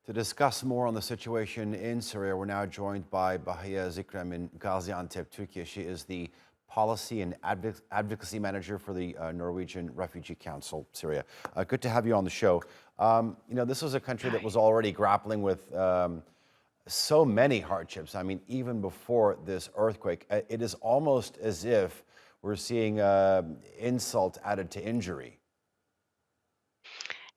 To discuss more on the situation in Syria, we're now joined by Bahia Zrikem in Gaziantep, Turkey. She is the Policy and Advocacy Manager for the Norwegian Refugee Council, Syria. Good to have you on the show. This was a country that was already grappling with so many hardships. I mean, even before this earthquake, it is almost as if we're seeing insult added to injury.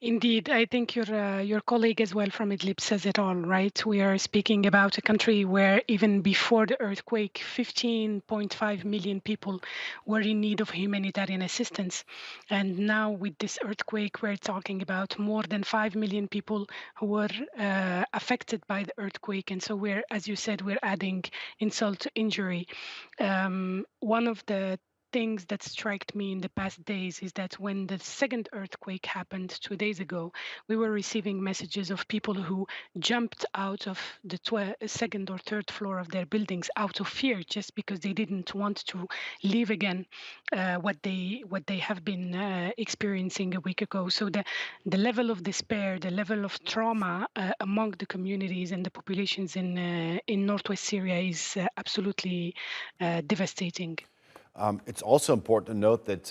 Indeed, I think your colleague as well from Idlib says it all, right? We are speaking about a country where even before the earthquake, 15.5 million people were in need of humanitarian assistance. And now with this earthquake, we're talking about more than 5 million people who were affected by the earthquake. And so we're, as you said, we're adding insult to injury. One of the things that struck me in the past days is that when the second earthquake happened 2 days ago, we were receiving messages of people who jumped out of the second or third floor of their buildings out of fear, just because they didn't want to live again what they have been experiencing a week ago. So the level of despair, the level of trauma among the communities and the populations in northwest Syria is absolutely devastating. It's also important to note that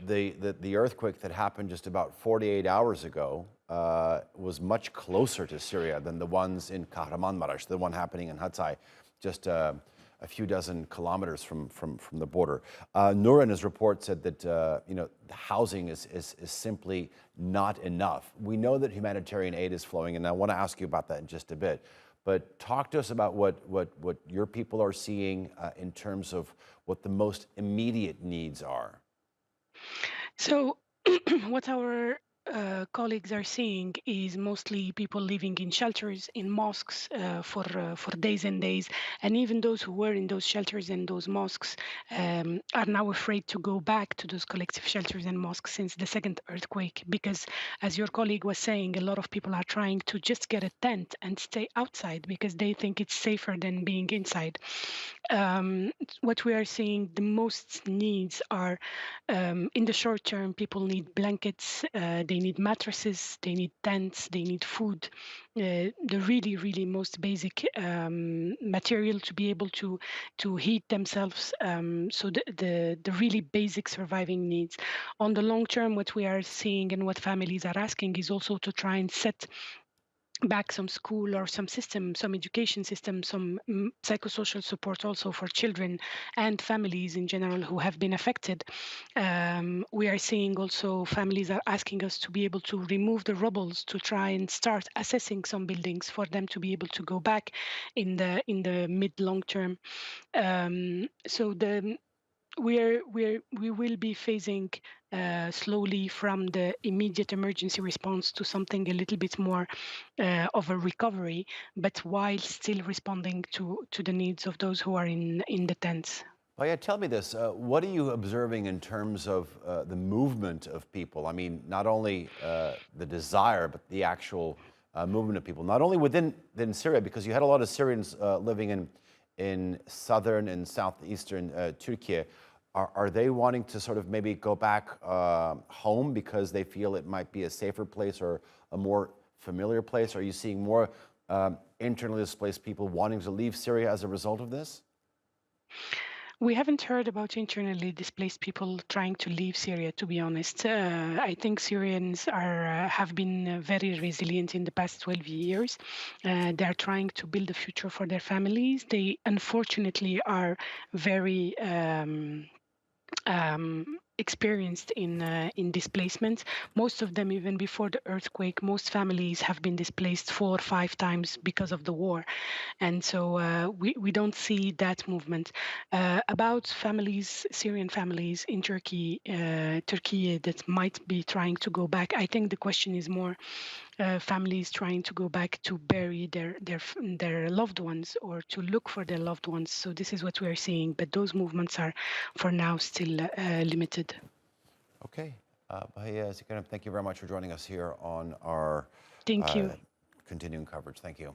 the earthquake that happened just about 48 hours ago was much closer to Syria than the ones in Kahramanmaraş, the one happening in Hatay, just a few dozen kilometers from the border. Noor in his report said that the housing is simply not enough. We know that humanitarian aid is flowing, and I want to ask you about that in just a bit. But talk to us about what your people are seeing in terms of what the most immediate needs are. So, what our colleagues are seeing is mostly people living in shelters, in mosques for days and days, and even those who were in those shelters and those mosques are now afraid to go back to those collective shelters and mosques since the second earthquake. Because, as your colleague was saying, a lot of people are trying to just get a tent and stay outside because they think it's safer than being inside. What we are seeing the most needs are in the short term, people need blankets, they need mattresses, they need tents, they need food, the really, really most basic material to be able to heat themselves. So the really basic surviving needs. On the long term, what we are seeing and what families are asking is also to try and set back some school or some system, some education system, some psychosocial support also for children and families in general who have been affected. We are seeing also families are asking us to be able to remove the rubbles to try and start assessing some buildings for them to be able to go back in the mid long term. So we will be phasing slowly from the immediate emergency response to something a little bit more of a recovery, but while still responding to the needs of those who are in the tents. Oh yeah, tell me this. What are you observing in terms of the movement of people? I mean, not only the desire, but the actual movement of people, not only within Syria, because you had a lot of Syrians living in southern and southeastern Turkey. Are they wanting to sort of maybe go back home because they feel it might be a safer place or a more familiar place? Are you seeing more internally displaced people wanting to leave Syria as a result of this? We haven't heard about internally displaced people trying to leave Syria, to be honest. I think Syrians have been very resilient in the past 12 years. They are trying to build a future for their families. They unfortunately are very experienced in displacement. Most of them, even before the earthquake, most families have been displaced 4 or 5 times because of the war, and so we don't see that movement. About families, Syrian families in Turkey that might be trying to go back. I think the question is more families trying to go back to bury their loved ones or to look for their loved ones. So this is what we are seeing, but those movements are, for now, still limited. Okay. Bahia Zrikem, thank you very much for joining us here on our Thank you. continuing coverage. Thank you.